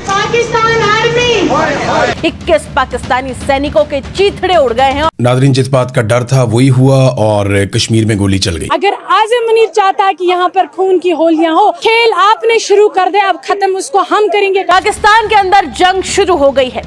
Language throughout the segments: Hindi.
पाकिस्तान आर्मी 21 पाकिस्तानी सैनिकों के चीथड़े उड़ गए हैं। नाज़रीन, जिस बात का डर था वही हुआ और कश्मीर में गोली चल गई। अगर आज़म मुनीर चाहता है कि यहाँ पर खून की होलियां हो, खेल आपने शुरू कर दे, अब खत्म उसको हम करेंगे। पाकिस्तान के अंदर जंग शुरू हो गई है।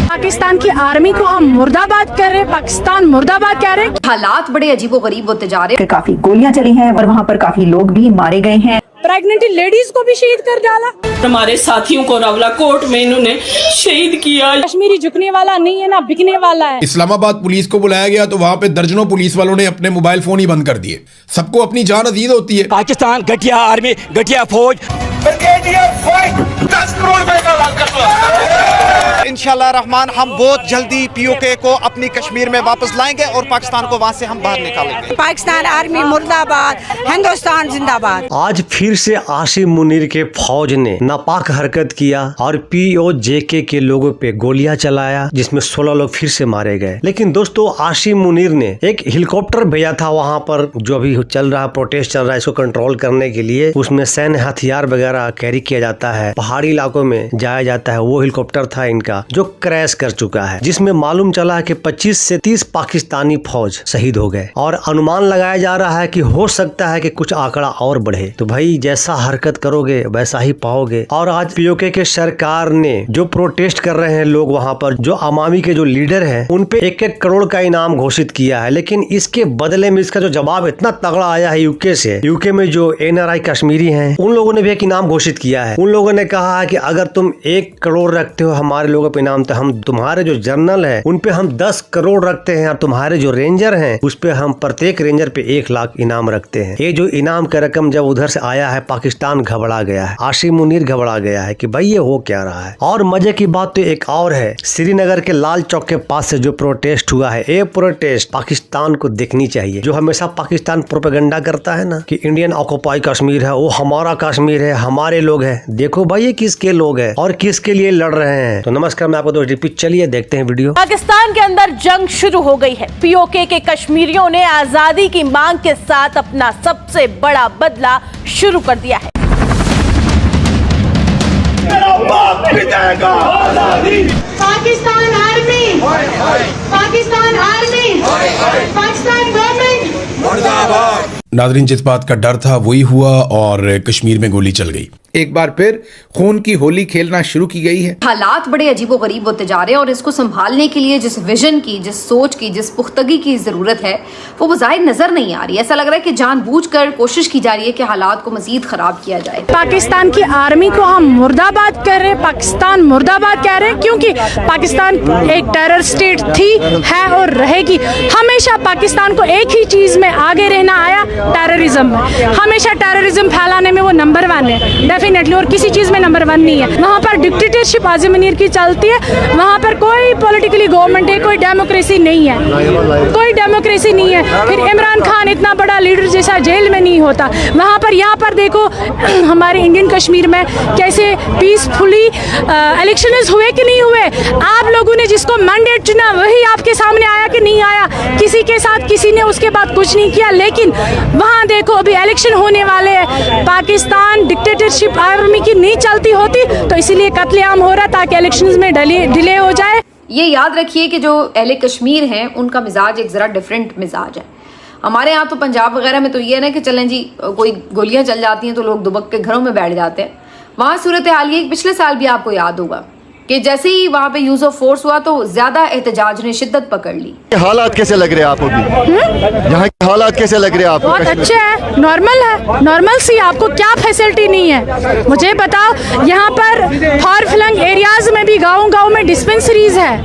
पाकिस्तान की आर्मी को हम मुर्दाबाद कर रहे हैं, पाकिस्तान मुर्दाबाद कह रहे हैं। हालात बड़े अजीबोगरीब होते जा रहे हैं। काफी गोलियां चली हैं और वहाँ पर काफी लोग भी मारे गए हैं। प्रेग्नेंट लेडीज को भी शहीद कर डाला। हमारे साथियों को रावला कोर्ट में इन्होंने शहीद किया। कश्मीरी झुकने वाला नहीं है ना बिकने वाला है। इस्लामाबाद पुलिस को बुलाया गया तो वहाँ पे दर्जनों पुलिस वालों ने अपने मोबाइल फोन ही बंद कर दिए। सबको अपनी जान अजीज होती है। पाकिस्तान घटिया आर्मी, घटिया फौज। इंशाल्लाह रहमान हम बहुत जल्दी पीओके को अपनी कश्मीर में वापस लाएंगे और पाकिस्तान को वहां से हम बाहर निकालेंगे। पाकिस्तान आर्मी मुर्दाबाद, हिंदुस्तान जिंदाबाद। आज फिर से आसिम मुनीर के फौज ने नापाक हरकत किया और पीओजेके के लोगों पे गोलियां चलाया, जिसमें 16 लोग फिर से मारे गए। लेकिन दोस्तों, आसिम मुनीर ने एक हेलीकॉप्टर भेजा था वहां पर, जो अभी चल रहा प्रोटेस्ट चल रहा है, इसको कंट्रोल करने के लिए। उसमें सैन्य हथियार वगैरह कैरी किया जाता है, पहाड़ी इलाकों में जाया जाता है। वो हेलीकॉप्टर था इनका जो क्रैश कर चुका है, जिसमें मालूम चला है कि 25 से 30 पाकिस्तानी फौज शहीद हो गए और अनुमान लगाया जा रहा है कि हो सकता है कि कुछ आंकड़ा और बढ़े। तो भाई, जैसा हरकत करोगे वैसा ही पाओगे। और आज पीओके के सरकार ने जो प्रोटेस्ट कर रहे हैं लोग वहां पर, जो अवामी के जो लीडर हैं, उन पे 1-1 करोड़ का इनाम घोषित किया है। लेकिन इसके बदले में इसका जो जवाब इतना तगड़ा आया है यूके से। यूके में जो NRI कश्मीरी हैं, उन लोगों ने भी एक इनाम घोषित किया है। उन लोगों ने कहा है कि अगर तुम 1 करोड़ रखते हो हमारे लोगों पे इनाम, तो हम तुम्हारे जो जनरल है उन पे हम 10 करोड़ रखते हैं, और तुम्हारे जो रेंजर हैं उस पे हम प्रत्येक रेंजर पे 1 लाख इनाम रखते हैं। ये जो इनाम का रकम जब उधर से आया है, पाकिस्तान घबरा गया है, आसिम मुनीर घबरा गया है कि भाई ये हो क्या रहा है। और मजे की बात तो एक और है, श्रीनगर के लाल चौक के पास से जो प्रोटेस्ट हुआ है, ये प्रोटेस्ट पाकिस्तान को देखनी चाहिए। जो हमेशा पाकिस्तान प्रोपेगेंडा करता है ना कि इंडियन ऑक्युपाई कश्मीर है, वो हमारा कश्मीर है, हमारे लोग हैं। देखो भाई, ये किसके लोग हैं और किसके लिए लड़ रहे हैं। तो नमस्कार, मैं आपको दोस्त रिपीट, चलिए देखते हैं वीडियो। पाकिस्तान के अंदर जंग शुरू हो गई है। पीओके के कश्मीरियों ने आजादी की मांग के साथ अपना सबसे बड़ा बदला शुरू कर दिया है। Pakistan army, Pakistan army, Pakistan government. नाज़रीन, जिस बात का डर था वही हुआ और कश्मीर में गोली चल गई। एक बार फिर खून की होली खेलना शुरू की गई है। हालात बड़े अजीबोगरीब होते जा रहे हैं और इसको संभालने के लिए जिस विजन की, जिस सोच की, जिस पुख्तगी की जरूरत है, वो बज़ाहिर नजर नहीं आ रही। ऐसा लग रहा है कि जानबूझकर कोशिश की जा रही है कि हालात को मजीद खराब किया जाए। पाकिस्तान की आर्मी को हम मुर्दाबाद कर रहे हैं, पाकिस्तान मुर्दाबाद कह रहे हैं, क्योंकि पाकिस्तान एक टेरर स्टेट थी, है और रहेगी। हमेशा पाकिस्तान को एक ही चीज में आगे रहना आया, टेररिज्म में। हमेशा टेररिज्म फैलाने में वो नंबर 1 है डेफिनेटली, और किसी चीज में नंबर 1 नहीं है। वहाँ पर डिक्टेटरशिप आज़म मुनीर की चलती है, वहाँ पर कोई पॉलिटिकली गवर्नमेंट है, कोई डेमोक्रेसी नहीं है, कोई डेमोक्रेसी नहीं है। फिर इमरान खान इतना बड़ा लीडर जैसा जेल में नहीं होता। वहाँ पर, यहाँ पर देखो हमारे इंडियन कश्मीर में कैसे पीसफुली इलेक्शंस हुए कि नहीं हुए। आप लोगों ने जिसको मैंडेट चुना वही आपके सामने आया कि नहीं आया। किसी के साथ किसी ने उसके बाद कुछ नहीं किया। लेकिन वहाँ देखो अभी इलेक्शन होने वाले हैं। पाकिस्तान डिक्टेटरशिप आर्मी की नहीं चलती होती तो इसीलिए कत्लेआम हो रहा, ताकि इलेक्शंस में डिले हो जाए। ये याद रखिए कि जो अहले कश्मीर हैं उनका मिजाज एक ज़रा डिफरेंट मिजाज है। हमारे यहाँ तो पंजाब वगैरह में तो ये है ना कि चलें जी, कोई गोलियाँ चल जाती हैं तो लोग दुबक के घरों में बैठ जाते हैं। वहाँ सूरत हाल ये पिछले साल भी आपको याद होगा कि जैसे ही वहाँ पे यूज ऑफ फोर्स हुआ तो ज्यादा एहतजाज ने शिद्दत पकड़ ली। हालात कैसे लग रहे हैं आपको? यहाँ के हालात कैसे लग रहे हैं आपको? बहुत अच्छे हैं, नॉर्मल है, नॉर्मल सी। आपको क्या फैसिलिटी नहीं है मुझे बताओ। यहाँ पर फार फ्लंग एरियाज में भी गाँव में डिस्पेंसरीज है,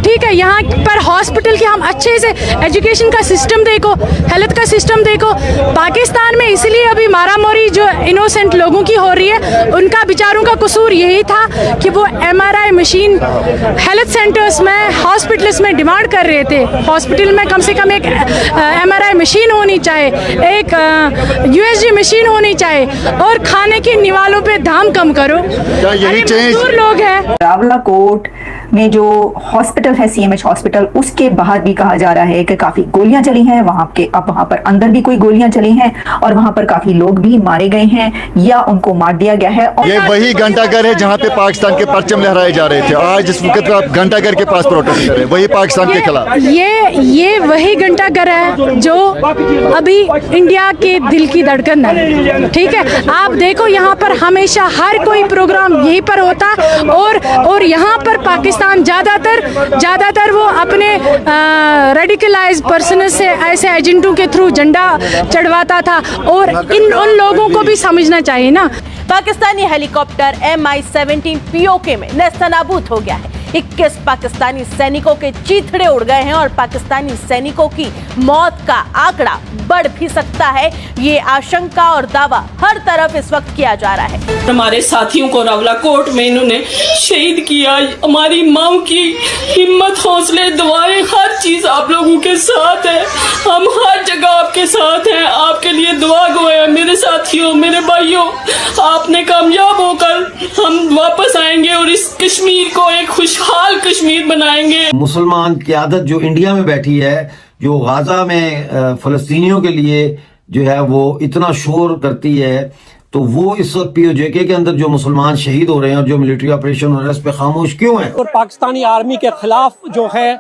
ठीक है। यहाँ पर हॉस्पिटल के हम अच्छे से एजुकेशन का सिस्टम देखो, हेल्थ का सिस्टम देखो। पाकिस्तान में इसलिए अभी मारामारी जो इनोसेंट लोगों की हो रही है, उनका बेचारों का कसूर यही था कि वो MRI मशीन हेल्थ सेंटर्स में, हॉस्पिटल्स में डिमांड कर रहे थे। हॉस्पिटल में कम से कम एक MRI मशीन होनी चाहिए, एक USG मशीन होनी चाहिए, और खाने के निवालों पे दाम कम करो। क्या यही चाहिए? लोग हैं रावला कोर्ट में जो हॉस्पिटल है CMH हॉस्पिटल, उसके बाहर भी कहा जा रहा है कि काफी गोलियां चली हैं वहां के। अब वहां पर अंदर भी कोई गोलियां चली हैं और वहां पर काफी लोग भी मारे गए हैं या उनको मार दिया गया है। ये वही घंटाघर है जहाँ पे पाकिस्तान के परचम लहराए जा रहे थे। आज इस वक्त आप घंटाघर के पास प्रोटेस्ट कर रहे हैं, वही पाकिस्तान के खिलाफ। ये वही घंटाघर है जो अभी इंडिया के दिल की धड़कन है। ठीक है, आप देखो यहाँ पर हमेशा हर कोई प्रोग्राम यहीं पर होता और यहाँ पर पाकिस्तान ज्यादातर वो अपने रेडिकलाइज पर्सन से ऐसे एजेंटों के थ्रू झंडा चढ़वाता था और उन लोगों को भी समझना चाहिए ना। पाकिस्तानी हेलीकॉप्टर MI-17 POK में नेस्तनाबूद हो गया है। 21 पाकिस्तानी सैनिकों के चीथड़े उड़ गए हैं और पाकिस्तानी सैनिकों की मौत का आंकड़ा बढ़ भी सकता है। ये आशंका और दावा हर तरफ इस वक्त किया जा रहा है। हमारे साथियों को रावलाकोट में इन्होंने शहीद किया। हमारी माँ की हिम्मत, हौसले, दुआएं, हर चीज आप लोगों के साथ है। हम हर जगह आपके साथ हैं, आपके लिए दुआ गो है। मेरे साथियों, मेरे भाइयों, आपने कामयाब होकर हम वापस आएंगे और इस कश्मीर को एक खुशहाल कश्मीर बनाएंगे। मुसलमान क़यादत जो इंडिया में बैठी है, जो गाजा में फलस्तीनियों के लिए जो है वो इतना शोर करती है, तो वो इस वक्त POJK के अंदर जो मुसलमान शहीद हो रहे हैं और जो मिलिट्री ऑपरेशन हो रहा है, इस पे खामोश क्यों है? और पाकिस्तानी आर्मी के खिलाफ जो है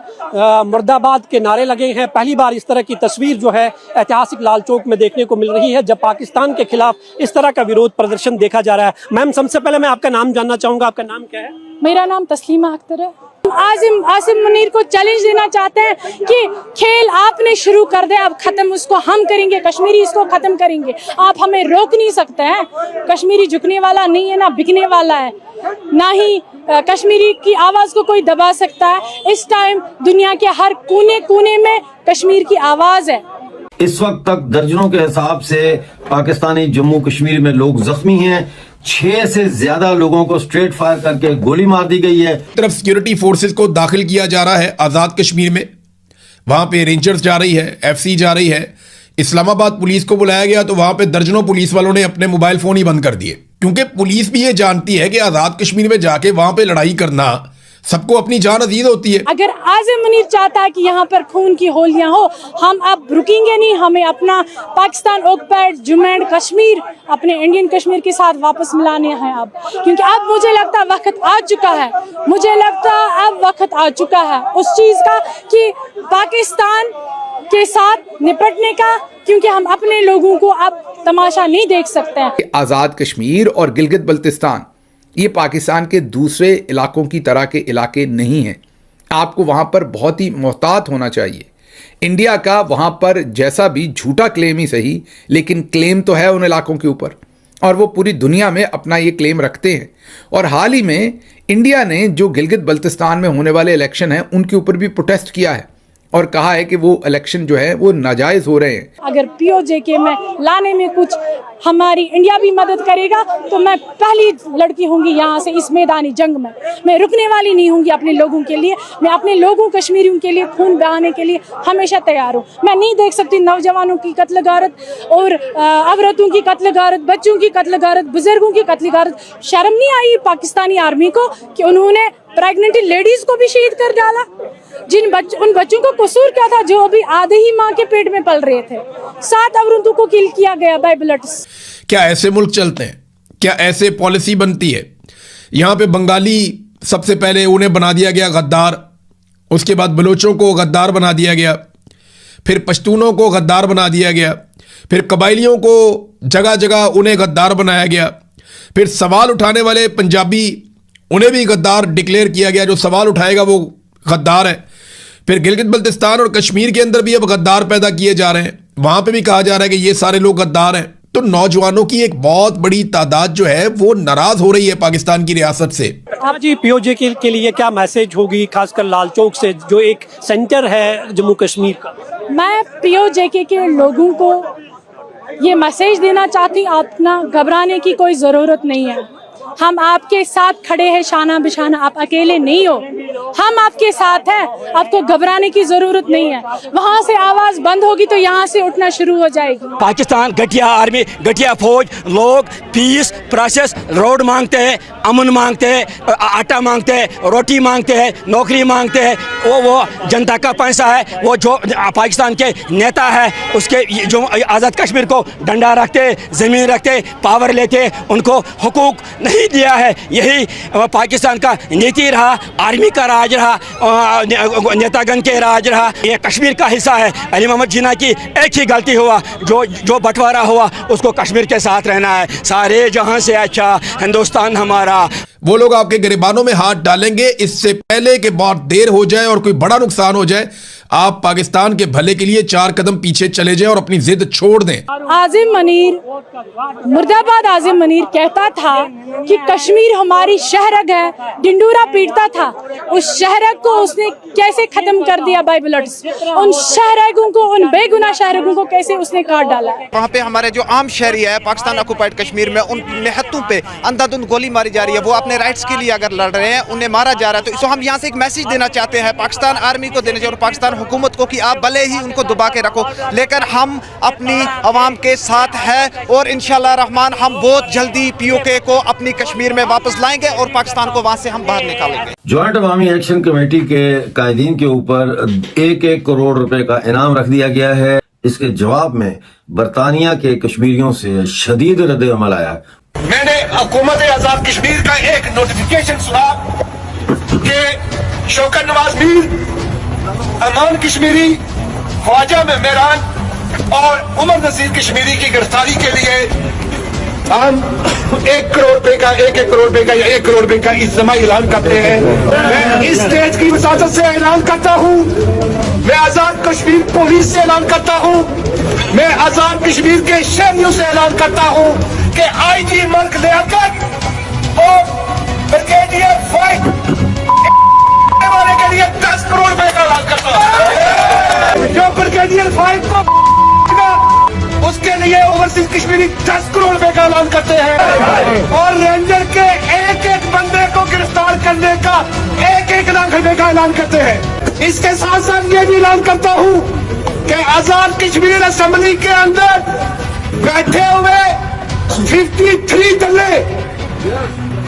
मुर्दाबाद के नारे लगे हैं। पहली बार इस तरह की तस्वीर जो है ऐतिहासिक लाल चौक में देखने को मिल रही है, जब पाकिस्तान के खिलाफ इस तरह का विरोध प्रदर्शन देखा जा रहा है। मैम, सबसे पहले मैं आपका नाम जानना चाहूंगा, आपका नाम क्या है? मेरा नाम तस्लीमा अख्तर है। आसिम मुनीर को चैलेंज देना चाहते हैं कि खेल आपने शुरू कर दे, अब खत्म उसको हम करेंगे, कश्मीरी इसको खत्म करेंगे। आप हमें रोक नहीं सकते हैं। कश्मीरी झुकने वाला नहीं है, ना बिकने वाला है, ना ही कश्मीरी की आवाज को कोई दबा सकता है। इस टाइम दुनिया के हर कोने कोने में कश्मीर की आवाज है। इस वक्त तक दर्जनों के हिसाब से पाकिस्तानी जम्मू कश्मीर में लोग जख्मी हैं। 6 से ज्यादा लोगों को स्ट्रेट फायर करके गोली मार दी गई है। तरफ सिक्योरिटी फोर्सेस को दाखिल किया जा रहा है आजाद कश्मीर में। वहां पे रेंजर्स जा रही है, FC जा रही है। इस्लामाबाद पुलिस को बुलाया गया तो वहां पे दर्जनों पुलिस वालों ने अपने मोबाइल फोन ही बंद कर दिए, क्योंकि पुलिस भी ये जानती है कि आजाद कश्मीर में जाके वहां पे लड़ाई करना सबको अपनी जान अजीज होती है। अगर आसिम मुनीर चाहता है कि यहाँ पर खून की होलियां हो, हम अब रुकेंगे नहीं। हमें अपना पाकिस्तान ऑक्युपाइड जम्मू एंड कश्मीर अपने इंडियन कश्मीर के साथ वापस मिलाने हैं अब, क्योंकि अब मुझे लगता है वक्त आ चुका है। मुझे लगता है अब वक्त आ चुका है उस चीज का कि पाकिस्तान के साथ निपटने का, क्योंकि हम अपने लोगों को अब तमाशा नहीं देख सकते हैं। आज़ाद कश्मीर और गिलगित बल्तिस्तान ये पाकिस्तान के दूसरे इलाकों की तरह के इलाके नहीं हैं। आपको वहाँ पर बहुत ही मोहतात होना चाहिए। इंडिया का वहाँ पर जैसा भी झूठा क्लेम ही सही, लेकिन क्लेम तो है उन इलाकों के ऊपर और वो पूरी दुनिया में अपना ये क्लेम रखते हैं। और हाल ही में इंडिया ने जो गिलगित बल्तिस्तान में होने वाले इलेक्शन हैं उनके ऊपर भी प्रोटेस्ट किया है और कहा है कि वो इलेक्शन जो है वो नाजायज हो रहे हैं। अगर POJK में लाने में कुछ हमारी इंडिया भी मदद करेगा तो मैं पहली लड़की होंगी यहाँ से इस मैदानी जंग में। मैं रुकने वाली नहीं होंगी अपने लोगों के लिए। मैं अपने लोगों कश्मीरियों के लिए खून बहाने के लिए हमेशा तैयार हूँ। मैं नहीं देख सकती नौजवानों की कत्ल गारत और औरतों की कत्ल गारत, बच्चों की कत्ल गारत, बुजुर्गों की कत्ल गारत। शर्म नहीं आई पाकिस्तानी आर्मी को कि उन्होंने प्रेग्नेंट लेडीज को भी शहीद कर डाला? उन बच्चों को कसूर क्या था जो अभी आधे ही माँ के पेट में पल रहे थे? 7 औरतों को किल किया गया बाय बुलेट्स। क्या ऐसे मुल्क चलते हैं? क्या ऐसे पॉलिसी बनती है? यहाँ पे बंगाली सबसे पहले उन्हें बना दिया गया गद्दार, उसके बाद बलोचों को गद्दार बना दिया गया, फिर पश्तूनों को गद्दार बना दिया गया, फिर कबाइलियों को जगह जगह उन्हें गद्दार बनाया गया, फिर सवाल उठाने वाले पंजाबी उन्हें भी गद्दार डिक्लेयर किया गया। जो सवाल उठाएगा वो गद्दार है। फिर गिलगित बल्तिस्तान और कश्मीर के अंदर भी अब गद्दार पैदा किए जा रहे हैं। वहां पे भी कहा जा रहा है कि ये सारे लोग गद्दार हैं। तो नौजवानों की एक बहुत बड़ी तादाद जो है वो नाराज हो रही है पाकिस्तान की रियासत से। आप जी POJK के लिए क्या मैसेज होगी, खासकर लाल चौक से जो एक सेंटर है जम्मू कश्मीर का? मैं POJK के लोगों को ये मैसेज देना चाहती हूँ, अपना घबराने की कोई ज़रूरत नहीं है। हम आपके साथ खड़े हैं शाना बिशाना, आप अकेले नहीं हो। हम आपके साथ हैं, आपको घबराने की जरूरत नहीं है। वहाँ से आवाज बंद होगी तो यहाँ से उठना शुरू हो जाएगी। पाकिस्तान घटिया आर्मी, घटिया फौज, लोग पीस प्रोसेस, रोड मांगते हैं, अमन मांगते हैं, आटा मांगते हैं, रोटी मांगते हैं, नौकरी मांगते हैं। वो जनता का पैसा है। वो जो पाकिस्तान के नेता है उसके जो आज़ाद कश्मीर को डंडा रखते, ज़मीन रखते, पावर लेते, उनको हुकूक नहीं दिया है। यही पाकिस्तान का नीति रहा, आर्मी का राज रहा, नेतागण के राज रहा। ये कश्मीर का हिस्सा है। अली मोहम्मद जिन्ना की एक ही गलती हुआ, जो बंटवारा हुआ उसको कश्मीर के साथ रहना है। सारे जहां से अच्छा हिंदुस्तान हमारा। वो लोग आपके गिरबानों में हाथ डालेंगे इससे पहले कि बहुत देर हो जाए और कोई बड़ा नुकसान हो जाए। आप पाकिस्तान के भले के लिए 4 कदम पीछे चले जाएं और अपनी जिद छोड़ दें। आजिम मनीर, मुर्दाबाद आजिम मनीर कहता था कि कश्मीर हमारी शहरग है, डिंडूरा पीटता था। उस शहरग को उसने कैसे खत्म कर दिया बाय बुलेट्स। उन शहरगों को, उन बेगुनाह शहरगों को कैसे उसने काट डाला। वहाँ पे हमारे जो आम शहरी है पाकिस्तान ऑक्युपाइड कश्मीर में, उन निहत्तों पे अंधाधुंध गोली मारी जा रही है। वो अपने राइट्स के लिए अगर लड़ रहे हैं, उन्हें मारा जा रहा है। तो हम यहाँ से एक मैसेज देना चाहते हैं पाकिस्तान आर्मी को देना चाहिए और पाकिस्तान हुकूमत को कि आप भले ही उनको दबा के रखो, लेकिन हम अपनी आवाम के साथ हैं और इंशाल्लाह रहमान हम बहुत जल्दी पीओके को अपनी कश्मीर में वापस लाएंगे और पाकिस्तान को वहां से हम बाहर निकालेंगे। ज्वाइंट अवामी एक्शन कमेटी के कायदीन के ऊपर 1-1 करोड़ रुपए का इनाम रख दिया गया है। इसके जवाब में बरतानिया के कश्मीरियों से शदीद रद्द-ए-अमल आया। मैंने हुकूमत आजाद कश्मीर का एक नोटिफिकेशन सुना कि शौकत नवाज मीर, अमान कश्मीरी, ख्वाजा मेहरान और उमर नसीर कश्मीरी की गिरफ्तारी के लिए हम 1 करोड़ रुपए का, 1-1 करोड़ रुपए का या 1 करोड़ रुपए का इज्तिमाई ऐलान करते हैं। मैं इस स्टेज की वसातत से ऐलान करता हूँ, मैं आजाद कश्मीर पुलिस से ऐलान करता हूँ, मैं आजाद कश्मीर के शहरियों से ऐलान करता हूँ कि आईजी मल्क लियाकत और ब्रिगेडियर फाइट वाले के लिए 10 करोड़ रुपए का ऐलान करता हूँ। जो ब्रिगेडियर फाइट को उसके लिए ओवरसीज कश्मीरी 10 करोड़ रुपए का ऐलान करते हैं और रेंजर के एक-एक बंदे को गिरफ्तार करने का 1-1 लाख रुपए का ऐलान करते हैं। इसके साथ साथ ये भी ऐलान करता हूँ कि आजाद कश्मीर असेंबली के अंदर बैठे हुए 53 दल्ले,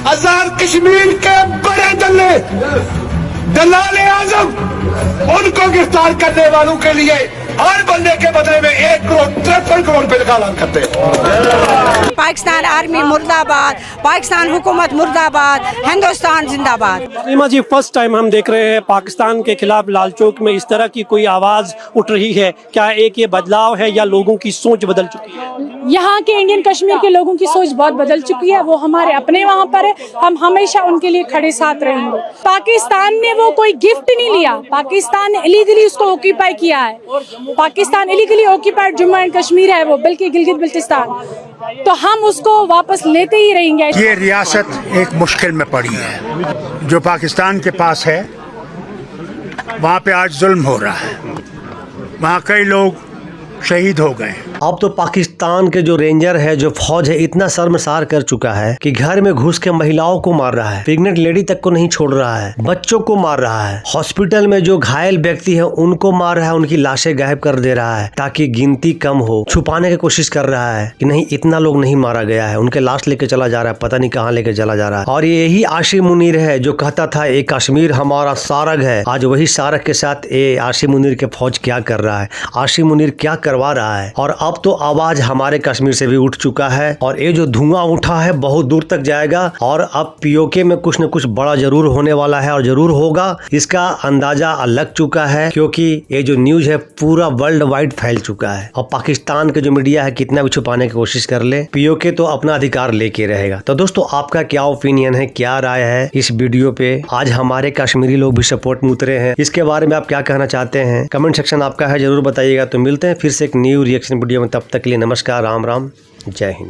आजाद कश्मीर के बड़े दल्ले, दलाल आजम, उनको गिरफ्तार करने वालों के लिए हर बंदे के बदले में 1 करोड़ 53 करोड़ रुपए का ऐलान करते हैं। पाकिस्तान आर्मी मुर्दाबाद, पाकिस्तान हुकूमत मुर्दाबाद, हिंदुस्तान जिंदाबाद। रीमा जी, फर्स्ट टाइम हम देख रहे हैं पाकिस्तान के खिलाफ लाल चौक में इस तरह की कोई आवाज उठ रही है। क्या एक ये बदलाव है या लोगों की सोच बदल चुकी है? यहाँ के इंडियन कश्मीर के लोगों की सोच बहुत बदल चुकी है। वो हमारे अपने वहाँ पर है, हम हमेशा उनके लिए खड़े साथ रहेंगे। पाकिस्तान ने वो कोई गिफ्ट नहीं लिया, पाकिस्तान ने इलीगली उसको ऑक्यूपाई किया है। Pakistan illegally occupied Jammu and Kashmir है वो, बल्कि गिलगित बल्तिस्तान, तो हम उसको वापस लेते ही रहेंगे। ये रियासत एक मुश्किल में पड़ी है। जो पाकिस्तान के पास है वहाँ पे आज जुल्म हो रहा है, वहाँ कई लोग शहीद हो गए। अब तो पाकिस्तान के जो रेंजर है, जो फौज है, इतना शर्मसार कर चुका है कि घर में घुस के महिलाओं को मार रहा है, प्रेग्नेंट लेडी तक को नहीं छोड़ रहा है, बच्चों को मार रहा है, हॉस्पिटल में जो घायल व्यक्ति है उनको मार रहा है, उनकी लाशें गायब कर दे रहा है ताकि गिनती कम हो। छुपाने की कोशिश कर रहा है कि नहीं, इतना लोग नहीं मारा गया है, उनके लाश लेके चला जा रहा है, पता नहीं कहाँ लेके चला जा रहा है। और यही आशिम मुनीर है जो कहता था ये कश्मीर हमारा सारग है। आज वही सारग के साथ ये आशिम मुनीर के फौज क्या कर रहा है, आशिम मुनीर क्या करवा रहा है। और अब तो आवाज हमारे कश्मीर से भी उठ चुका है और ये जो धुआं उठा है बहुत दूर तक जाएगा और अब पीओके में कुछ न कुछ बड़ा जरूर होने वाला है और जरूर होगा। इसका अंदाजा लग चुका है क्योंकि ये जो न्यूज है पूरा वर्ल्ड वाइड फैल चुका है। और पाकिस्तान के जो मीडिया है कितना भी छुपाने की कोशिश कर ले, पीओके तो अपना अधिकार लेके रहेगा। तो दोस्तों, आपका क्या ओपिनियन है, क्या राय है इस वीडियो पे? आज हमारे कश्मीरी लोग भी सपोर्ट में उतरे हैं, इसके बारे में आप क्या कहना चाहते हैं? कमेंट सेक्शन आपका है, जरूर बताइएगा। तो मिलते हैं फिर से एक न्यू रिएक्शन वीडियो में, तब तक के लिए नमस्कार, राम राम, जय हिंद।